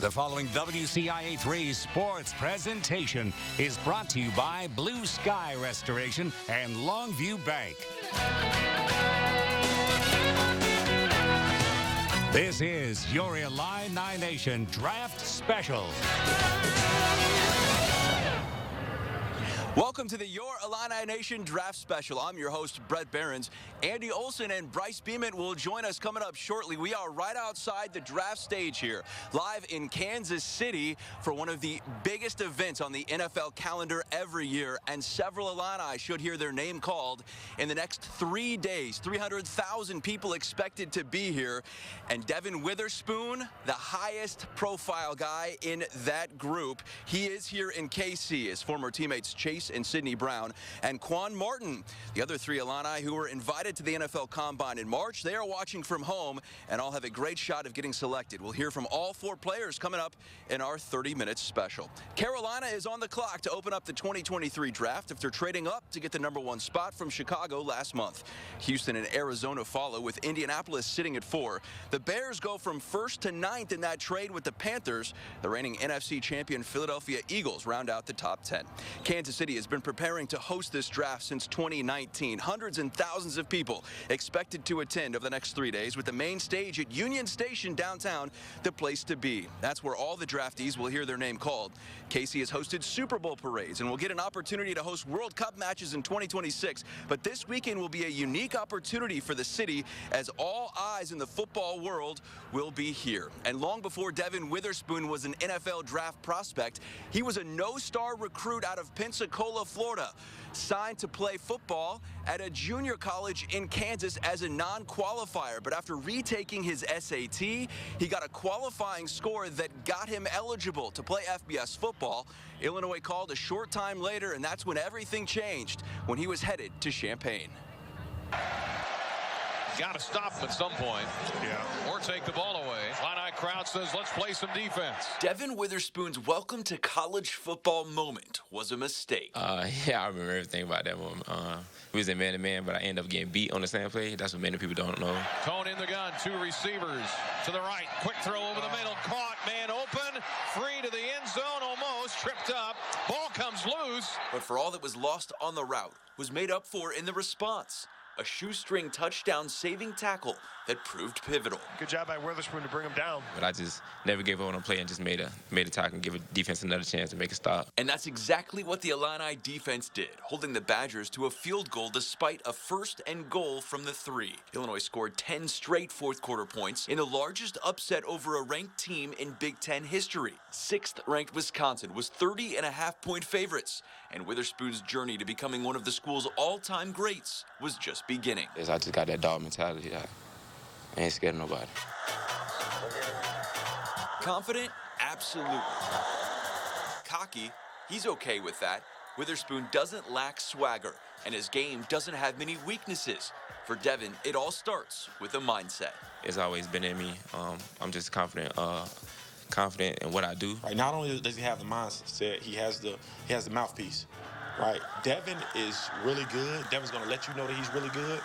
The following WCIA3 sports presentation is brought to you by Blue Sky Restoration and Longview Bank. This is your Illini Nation Draft Special. Welcome to the Your Illini Nation Draft Special. I'm your host, Bret Beherns. Andy Olson and Brice Bement will join us coming up shortly. We are right outside the draft stage here, live in Kansas City for one of the biggest events on the NFL calendar every year, and several Illini should hear their name called in the next 3 days. 300,000 people expected to be here, and Devon Witherspoon, the highest profile guy in that group, he is here in KC. His former teammates Chase and Sidney Brown and Quan Martin, the other three Illini who were invited to the NFL Combine in March. They are watching from home and all have a great shot of getting selected. We'll hear from all four players coming up in our 30-minute special. Carolina is on the clock to open up the 2023 draft after trading up to get the #1 spot from Chicago last month. Houston and Arizona follow, with Indianapolis sitting at 4. The Bears go from 1st to 9th in that trade with the Panthers. The reigning NFC champion Philadelphia Eagles round out the top 10. Kansas City has been preparing to host this draft since 2019. Hundreds and thousands of people expected to attend over the next 3 days, with the main stage at Union Station downtown the place to be. That's where all the draftees will hear their name called. KC has hosted Super Bowl parades and will get an opportunity to host World Cup matches in 2026. But this weekend will be a unique opportunity for the city, as all eyes in the football world will be here. And long before Devon Witherspoon was an NFL draft prospect, he was a no-star recruit out of Pensacola, Florida, signed to play football at a junior college in Kansas as a non-qualifier. But after retaking his SAT, he got a qualifying score that got him eligible to play FBS football. Illinois called a short time later, and that's when everything changed, when he was headed to Champaign. Got to stop him at some point. Yeah. Or take the ball away. Illini crowd says, let's play some defense. Devon Witherspoon's welcome to college football moment was a mistake. Yeah, I remember everything about that one. We was in man-to-man, but I ended up getting beat on the same play. That's what many people don't know. Cone in the gun, 2 receivers to the right. Quick throw over the middle. Caught, man open. Free to the end zone, almost. Tripped up. Ball comes loose. But for all that was lost on the route was made up for in the response. A shoestring touchdown-saving tackle that proved pivotal. Good job by Witherspoon to bring him down. But I just never gave up on a play and just made a tackle and give a defense another chance to make a stop. And that's exactly what the Illini defense did, holding the Badgers to a field goal despite a 1st and goal from the 3. Illinois scored 10 straight fourth-quarter points in the largest upset over a ranked team in Big Ten history. 6th-ranked Wisconsin was 30.5-point favorites, and Witherspoon's journey to becoming one of the school's all-time greats was just beginning. I just got that dog mentality. I ain't scared of nobody. Confident? Absolutely. Cocky? He's okay with that. Witherspoon doesn't lack swagger, and his game doesn't have many weaknesses. For Devon, it all starts with a mindset. It's always been in me. I'm just confident in what I do. Right, not only does he have the mindset, he has the mouthpiece. Right, Devon is really good. Devon's going to let you know that he's really good,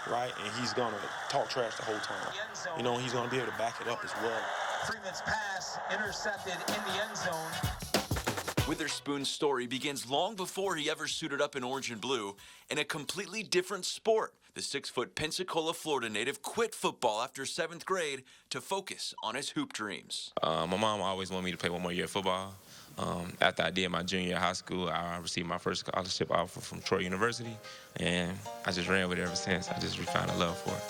right? And he's going to talk trash the whole time. You know, he's going to be able to back it up as well. Freeman's pass intercepted in the end zone. Witherspoon's story begins long before he ever suited up in orange and blue in a completely different sport. The 6-foot Pensacola, Florida native quit football after 7th grade to focus on his hoop dreams. My mom always wanted me to play one more year of football. After I did my junior year of high school, I received my first scholarship offer from Troy University, and I just ran with it ever since. I just refound a love for it.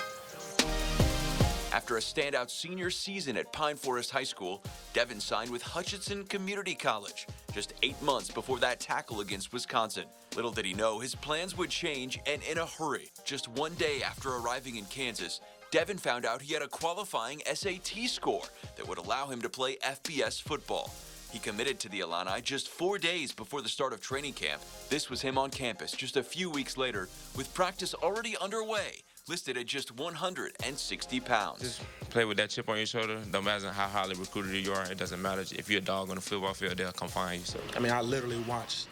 After a standout senior season at Pine Forest High School, Devon signed with Hutchinson Community College just 8 months before that tackle against Wisconsin. Little did he know his plans would change, and in a hurry. Just 1 day after arriving in Kansas, Devon found out he had a qualifying SAT score that would allow him to play FBS football. He committed to the Illini just 4 days before the start of training camp. This was him on campus just a few weeks later, with practice already underway, listed at just 160 pounds. Just play with that chip on your shoulder. No matter how highly recruited you are, it doesn't matter. If you're a dog on the football field, they'll come find you. So I mean, I literally watched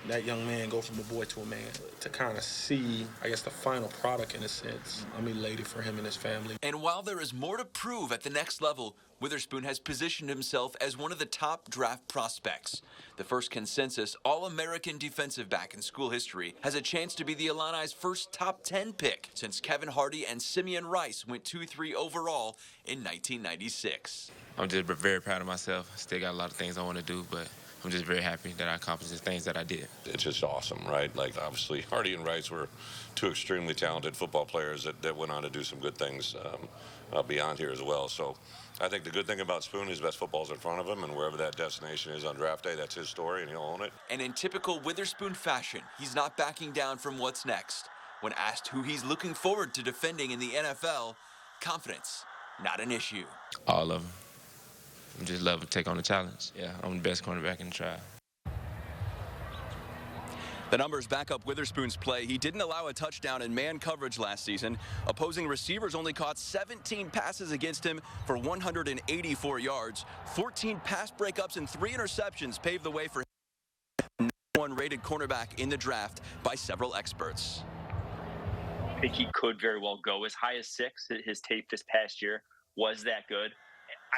that young man go from a boy to a man, to kind of see, I guess, the final product in a sense. I'm elated for him and his family. And while there is more to prove at the next level, Witherspoon has positioned himself as one of the top draft prospects. The first consensus All-American defensive back in school history has a chance to be the Illini's first top 10 pick since Kevin Hardy and Simeon Rice went 2-3 overall in 1996. I'm just very proud of myself. Still got a lot of things I want to do, but I'm just very happy that I accomplished the things that I did. It's just awesome, right? Like, obviously, Hardy and Rice were two extremely talented football players that went on to do some good things beyond here as well. So I think the good thing about Spoon is best football's in front of him, and wherever that destination is on draft day, that's his story, and he'll own it. And in typical Witherspoon fashion, he's not backing down from what's next. When asked who he's looking forward to defending in the NFL, confidence, not an issue. All of them. I just love to take on the challenge. Yeah, I'm the best cornerback in the tribe. The numbers back up Witherspoon's play. He didn't allow a touchdown in man coverage last season. Opposing receivers only caught 17 passes against him for 184 yards. 14 pass breakups and 3 interceptions paved the way for him. #1 rated cornerback in the draft by several experts. I think he could very well go as high as 6. His tape this past year was that good.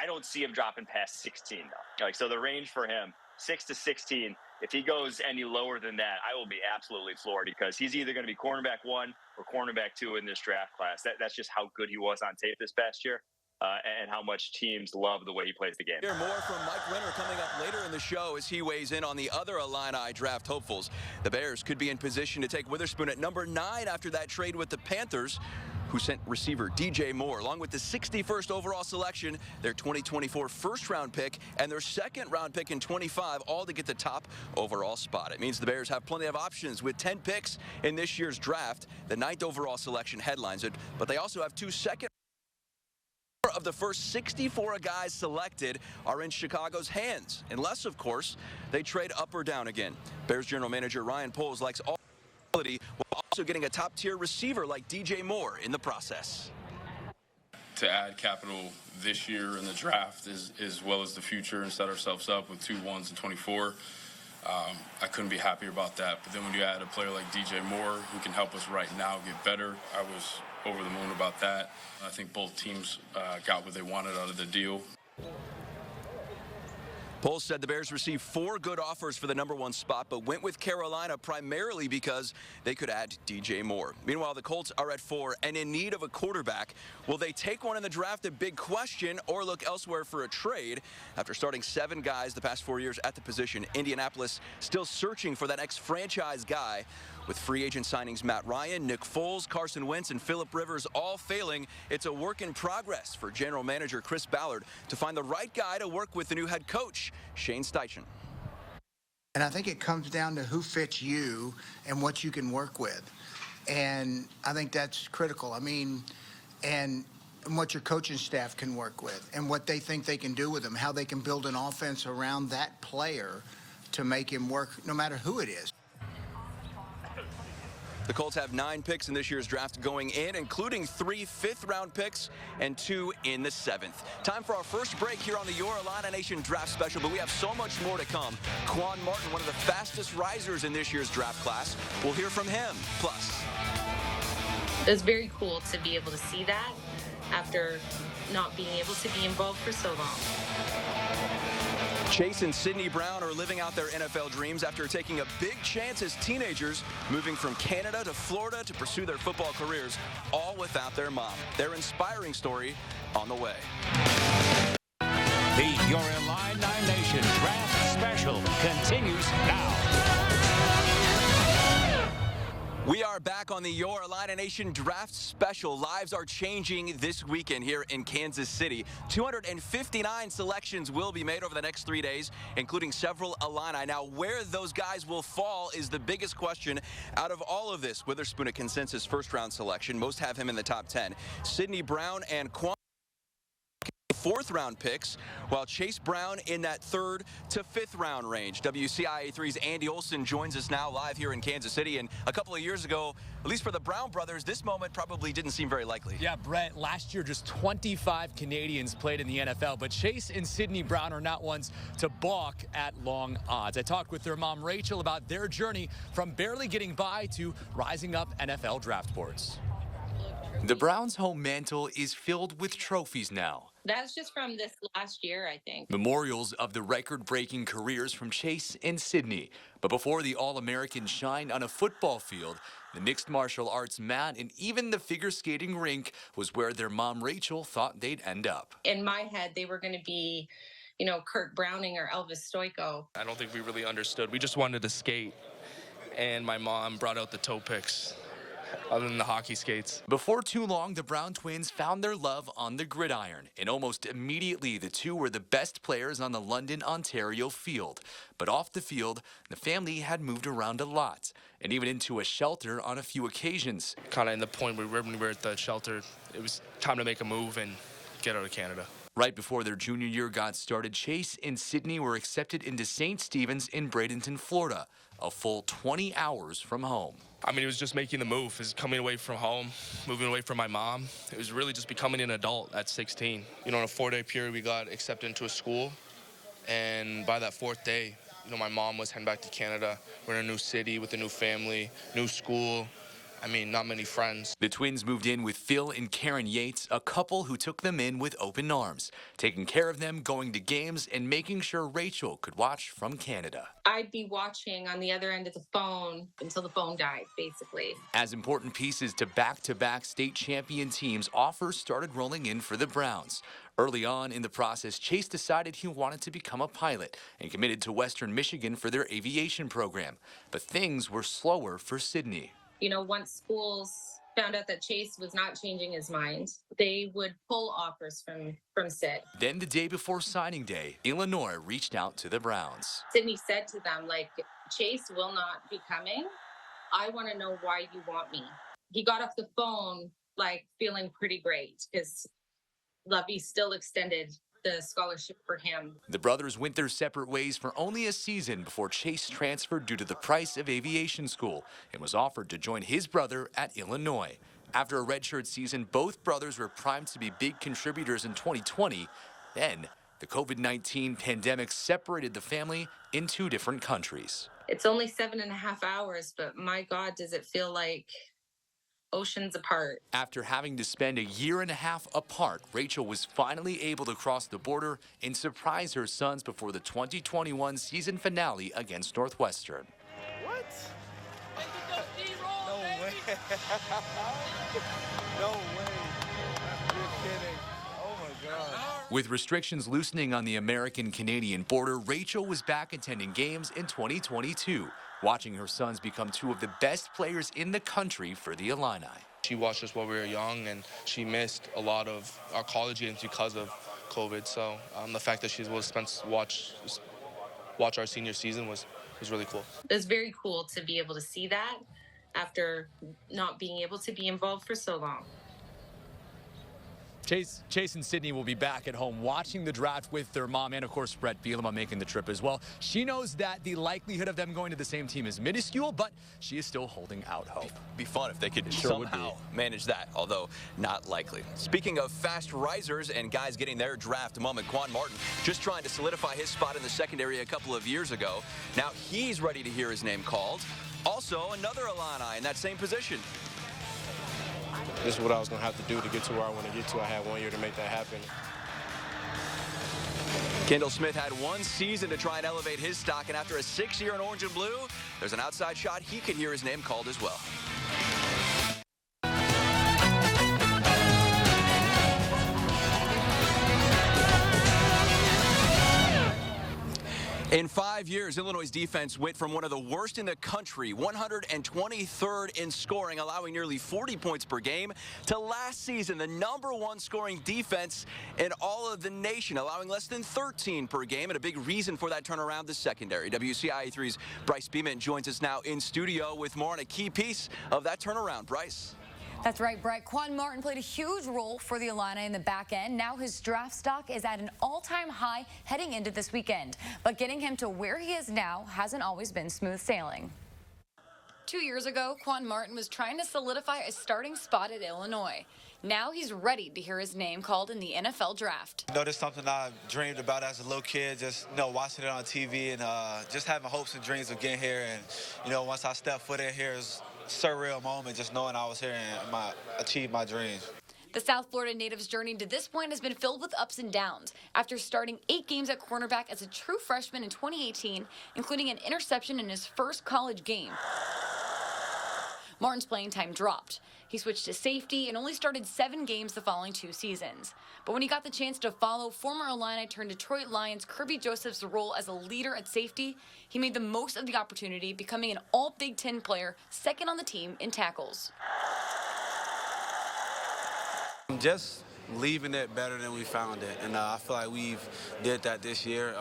I don't see him dropping past 16, though. So the range for him, 6 to 16, if he goes any lower than that, I will be absolutely floored, because he's either going to be cornerback 1 or cornerback 2 in this draft class. That's just how good he was on tape this past year, and how much teams love the way he plays the game. Hear more from Mike Renner coming up later in the show as he weighs in on the other Illini draft hopefuls. The Bears could be in position to take Witherspoon at number 9 after that trade with the Panthers, who sent receiver DJ Moore, along with the 61st overall selection, their 2024 first-round pick, and their second-round pick in 25, all to get the top overall spot. It means the Bears have plenty of options with 10 picks in this year's draft. The 9th overall selection headlines it, but they also have 2 second. Of the first 64 guys selected are in Chicago's hands, unless, of course, they trade up or down again. Bears general manager Ryan Poles likes all ability, while also getting a top-tier receiver like DJ Moore in the process. To add capital this year in the draft as well as the future and set ourselves up with 2 1s and 24, I couldn't be happier about that. But then when you add a player like DJ Moore, who can help us right now get better, I was over the moon about that. I think both teams got what they wanted out of the deal. Poles said the Bears received 4 good offers for the #1 spot, but went with Carolina primarily because they could add DJ Moore. Meanwhile, the Colts are at 4 and in need of a quarterback. Will they take one in the draft? A big question, or look elsewhere for a trade? After starting 7 guys the past 4 years at the position, Indianapolis still searching for that ex-franchise guy. With free agent signings Matt Ryan, Nick Foles, Carson Wentz, and Phillip Rivers all failing, it's a work in progress for general manager Chris Ballard to find the right guy to work with the new head coach, Shane Steichen. And I think it comes down to who fits you and what you can work with. And I think that's critical. I mean, and what your coaching staff can work with and what they think they can do with him, how they can build an offense around that player to make him work no matter who it is. The Colts have 9 picks in this year's draft going in, including 3 fifth-round picks and 2 in the 7th. Time for our first break here on the Your Illini Nation Draft Special, but we have so much more to come. Quan Martin, one of the fastest risers in this year's draft class. We'll hear from him. Plus, it was very cool to be able to see that after not being able to be involved for so long. Chase and Sydney Brown are living out their NFL dreams after taking a big chance as teenagers, moving from Canada to Florida to pursue their football careers, all without their mom. Their inspiring story on the way. The Your Illini Nation Draft Special continues now. We are back on the Your Illini Nation Draft Special. Lives are changing this weekend here in Kansas City. 259 selections will be made over the next 3 days, including several Illini. Now, where those guys will fall is the biggest question out of all of this. Witherspoon, a consensus first-round selection. Most have him in the top 10. Sydney Brown and Quan, 4th-round picks, while Chase Brown in that 3rd to 5th-round range. WCIA3's Andy Olson joins us now live here in Kansas City. And a couple of years ago, at least for the Brown brothers, this moment probably didn't seem very likely. Yeah, Bret, last year just 25 Canadians played in the NFL, but Chase and Sydney Brown are not ones to balk at long odds. I talked with their mom, Rachel, about their journey from barely getting by to rising up NFL draft boards. The Browns' home mantle is filled with trophies now. That's just from this last year, I think. Memorials of the record-breaking careers from Chase and Sydney. But before the All-Americans shined on a football field, the mixed martial arts mat and even the figure skating rink was where their mom, Rachel, thought they'd end up. In my head, they were going to be, you know, Kurt Browning or Elvis Stoiko. I don't think we really understood. We just wanted to skate, and my mom brought out the toe picks. Other than the hockey skates. Before too long, the Brown twins found their love on the gridiron, and almost immediately the two were the best players on the London, Ontario field. But off the field, the family had moved around a lot, and even into a shelter on a few occasions. Kind of in the point where when we were at the shelter, it was time to make a move and get out of Canada. Right before their junior year got started, Chase and Sydney were accepted into St. Stephen's in Bradenton, Florida, a full 20 hours from home. I mean, it was just making the move. It was coming away from home, moving away from my mom. It was really just becoming an adult at 16. You know, in a 4-day period, we got accepted into a school. And by that 4th day, you know, my mom was heading back to Canada. We're in a new city with a new family, new school. I mean, not many friends. The twins moved in with Phil and Karen Yates, a couple who took them in with open arms, taking care of them, going to games, and making sure Rachel could watch from Canada. I'd be watching on the other end of the phone until the phone died, basically. As important pieces to back-to-back state champion teams, offers started rolling in for the Browns. Early on in the process, Chase decided he wanted to become a pilot and committed to Western Michigan for their aviation program. But things were slower for Sydney. You know, once schools found out that Chase was not changing his mind, they would pull offers from Sid. Then the day before signing day, Illinois reached out to the Browns. Sydney said to them, like, Chase will not be coming. I want to know why you want me. He got off the phone, like, feeling pretty great because Lovey still extended the scholarship for him. The brothers went their separate ways for only a season before Chase transferred due to the price of aviation school and was offered to join his brother at Illinois. After a redshirt season, both brothers were primed to be big contributors in 2020. Then, the COVID-19 pandemic separated the family in 2 different countries. It's only 7.5 hours, but my God, does it feel like oceans apart. After having to spend a year and a half apart, Rachel was finally able to cross the border and surprise her sons before the 2021 season finale against Northwestern. What? No way. No way. You're kidding. Oh my God. With restrictions loosening on the American-Canadian border, Rachel was back attending games in 2022, watching her sons become 2 of the best players in the country for the Illini. She watched us while we were young, and she missed a lot of our college games because of COVID. So the fact that she was able to watch our senior season was really cool. It was very cool to be able to see that after not being able to be involved for so long. Chase and Sydney will be back at home watching the draft with their mom and, of course, Bret Bement making the trip as well. She knows that the likelihood of them going to the same team is minuscule, but she is still holding out hope. Be fun if they could somehow manage that, although not likely. Speaking of fast risers and guys getting their draft moment, Quan Martin just trying to solidify his spot in the secondary a couple of years ago. Now he's ready to hear his name called. Also, another Illini in that same position. This is what I was going to have to do to get to where I want to get to. I had 1 year to make that happen. Kendall Smith had 1 season to try and elevate his stock, and after a 6-year in orange and blue, there's an outside shot. He can hear his name called as well. In 5 years, Illinois' defense went from one of the worst in the country, 123rd in scoring, allowing nearly 40 points per game, to last season the #1 scoring defense in all of the nation, allowing less than 13 per game, and a big reason for that turnaround, the secondary. WCIA3's Brice Bement joins us now in studio with more on a key piece of that turnaround. Brice. That's right, Bret. Quan Martin played a huge role for the Illini in the back end. Now his draft stock is at an all-time high heading into this weekend. But getting him to where he is now hasn't always been smooth sailing. 2 years ago, Quan Martin was trying to solidify a starting spot at Illinois. Now he's ready to hear his name called in the NFL draft. You know, this is something I dreamed about as a little kid, just, watching it on TV and just having hopes and dreams of getting here. And, once I stepped foot in here, it was a surreal moment just knowing I was here and achieved my dreams. The South Florida native's journey to this point has been filled with ups and downs. After starting 8 games at cornerback as a true freshman in 2018, including an interception in his first college game, Martin's playing time dropped. He switched to safety and only started 7 games the following 2 seasons. But when he got the chance to follow former Illini turned Detroit Lions Kirby Joseph's role as a leader at safety, he made the most of the opportunity, becoming an all-Big Ten player, second on the team in tackles. Just leaving it better than we found it, and I feel like we've did that this year.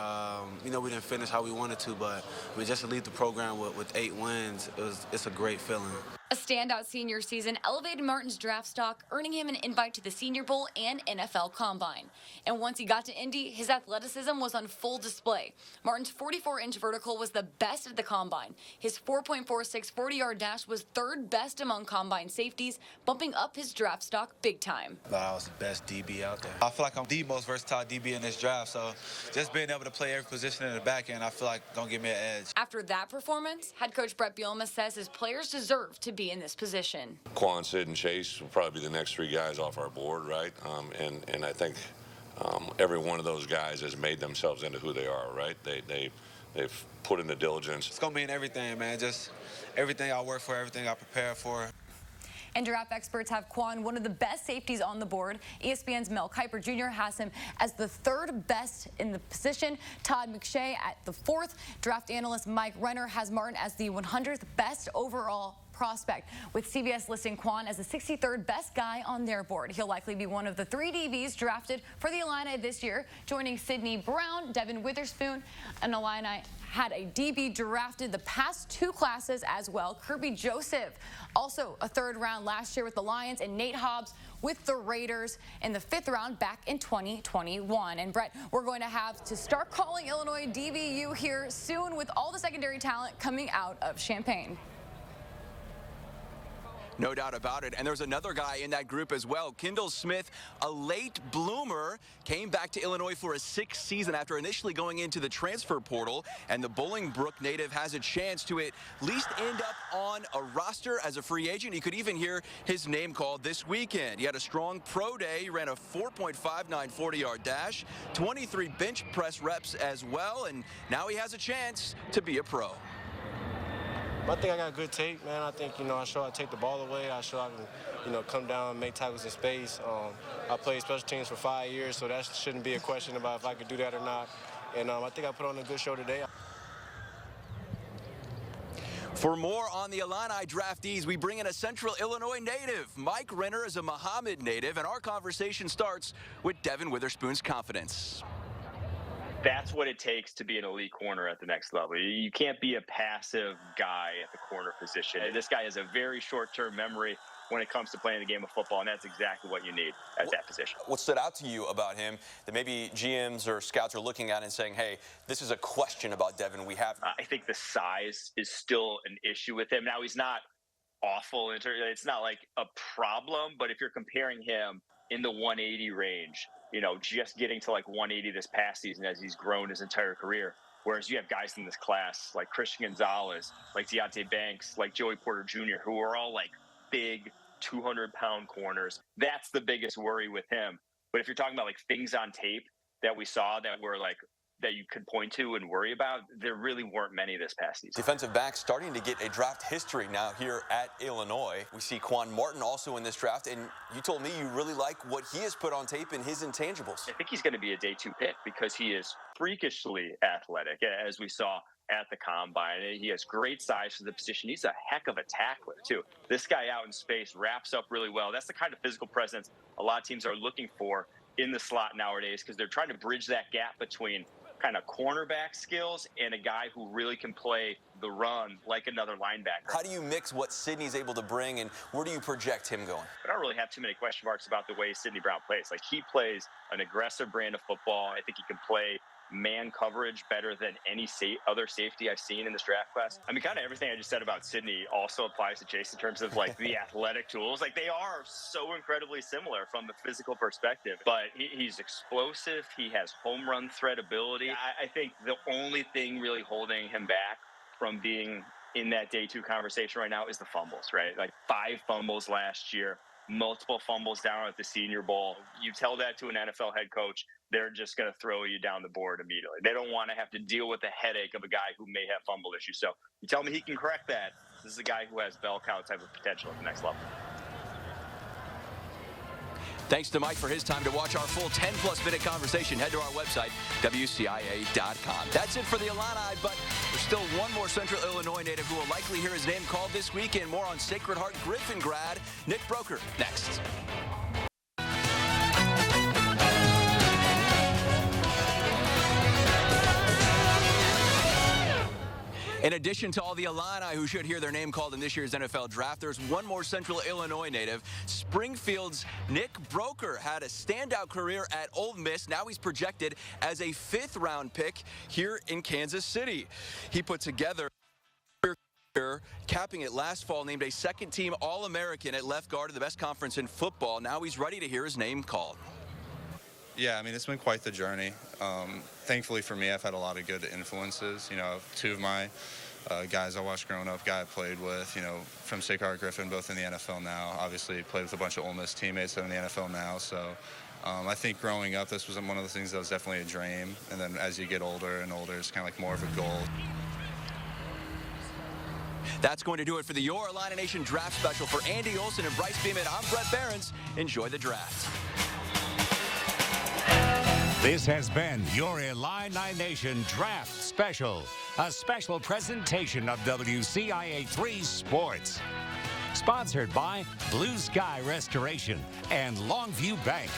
We didn't finish how we wanted to, but we just to leave the program with 8 wins. It's a great feeling. A standout senior season elevated Martin's draft stock, earning him an invite to the Senior Bowl and NFL Combine. And once he got to Indy, his athleticism was on full display. Martin's 44-inch vertical was the best at the Combine. His 4.46 40-yard dash was 3rd best among Combine safeties, bumping up his draft stock big time. I was the best DB out there. I feel like I'm the most versatile DB in this draft, so just being able to play every position in the back end, I feel like gonna give me an edge. After that performance, head coach Brice Bement says his players deserve to be in this position. Quan, Sid, and Chase will probably be the next 3 guys off our board, right? And I think every one of those guys has made themselves into who they are, right? They've put in the diligence. It's gonna be in everything, man. Just everything I work for, everything I prepare for. And draft experts have Quan one of the best safeties on the board. ESPN's Mel Kiper Jr. has him as the 3rd best in the position. Todd McShay at the 4th. Draft analyst Mike Renner has Martin as the 100th best overall prospect, with CBS listing Quan as the 63rd best guy on their board. He'll likely be one of the 3 DBs drafted for the Illini this year, joining Sidney Brown, Devon Witherspoon. An Illini had a DB drafted the past 2 classes as well. Kirby Joseph, also a 3rd round last year with the Lions, and Nate Hobbs with the Raiders in the 5th round back in 2021. And Bret, we're going to have to start calling Illinois DBU here soon with all the secondary talent coming out of Champaign. No doubt about it. And there's another guy in that group as well. Kendall Smith, a late bloomer, came back to Illinois for a 6th season after initially going into the transfer portal. And the Bolingbrook native has a chance to at least end up on a roster as a free agent. He could even hear his name called this weekend. He had a strong pro day. He ran a 4.59 40-yard dash, 23 bench press reps as well. And now he has a chance to be a pro. I think I got good tape, man. I think, I show I take the ball away. I show I can, come down and make tackles in space. I played special teams for 5 years, so that shouldn't be a question about if I could do that or not. And I think I put on a good show today. For more on the Illini draftees, we bring in a Central Illinois native. Mike Renner is a Muhammad native, and our conversation starts with Devon Witherspoon's confidence. That's what it takes to be an elite corner at the next level. You can't be a passive guy at the corner position. This guy has a very short-term memory when it comes to playing the game of football, and that's exactly what you need at that position. What stood out to you about him that maybe GMs or scouts are looking at and saying, hey, this is a question about Devon we have? I think the size is still an issue with him. Now, he's not awful. It's not like a problem, but if you're comparing him in the 180 range, just getting to like 180 this past season as he's grown his entire career. Whereas you have guys in this class like Christian Gonzalez, like Deonte Banks, like Joey Porter Jr., who are all like big 200-pound corners. That's the biggest worry with him. But if you're talking about like things on tape that we saw that were like that you could point to and worry about, there really weren't many this past season. Defensive back starting to get a draft history now here at Illinois. We see Quan Martin also in this draft, and you told me you really like what he has put on tape in his intangibles. I think he's going to be a day 2 pick because he is freakishly athletic, as we saw at the Combine. He has great size for the position. He's a heck of a tackler, too. This guy out in space wraps up really well. That's the kind of physical presence a lot of teams are looking for in the slot nowadays because they're trying to bridge that gap between kind of cornerback skills and a guy who really can play the run like another linebacker. How do you mix what Sidney's able to bring, and where do you project him going? I don't really have too many question marks about the way Sidney Brown plays. Like, he plays an aggressive brand of football. I think he can play man coverage better than any other safety I've seen in this draft class. I mean, kind of everything I just said about Sidney also applies to Chase in terms of like the athletic tools. Like, they are so incredibly similar from the physical perspective, but he's explosive. He has home run threat ability. I think the only thing really holding him back from being in that day 2 conversation right now is the fumbles, right? Like 5 fumbles last year. multiple fumbles down at the Senior Bowl. You tell that to an NFL head coach, they're just going to throw you down the board immediately. They don't want to have to deal with the headache of a guy who may have fumble issues. So you tell me he can correct that. This is a guy who has bell cow type of potential at the next level. Thanks to Mike for his time. To watch our full 10-plus minute conversation, head to our website, WCIA.com. That's it for the Illini, but there's still one more Central Illinois native who will likely hear his name called this weekend. More on Sacred Heart Griffin grad Nick Broker next. In addition to all the Illini who should hear their name called in this year's NFL Draft, there's one more Central Illinois native. Springfield's Nick Broker had a standout career at Ole Miss. Now he's projected as a 5th-round pick here in Kansas City. He put together, capping it last fall, named a second-team All-American at left guard in the best conference in football. Now he's ready to hear his name called. Yeah, I mean, it's been quite the journey. Thankfully for me, I've had a lot of good influences. You know, 2 of my guys I watched growing up, guy I played with, you know, from Sacred Heart Griffin, both in the NFL now. Obviously, played with a bunch of Ole Miss teammates that are in the NFL now. So I think growing up, this was one of the things that was definitely a dream. And then as you get older and older, it's kind of like more of a goal. That's going to do it for the Your Illini Nation Draft Special. For Andy Olson and Brice Bement, I'm Bret Beherns. Enjoy the draft. This has been your Illini Nation Draft Special, a special presentation of WCIA3 Sports. Sponsored by Blue Sky Restoration and Longview Bank.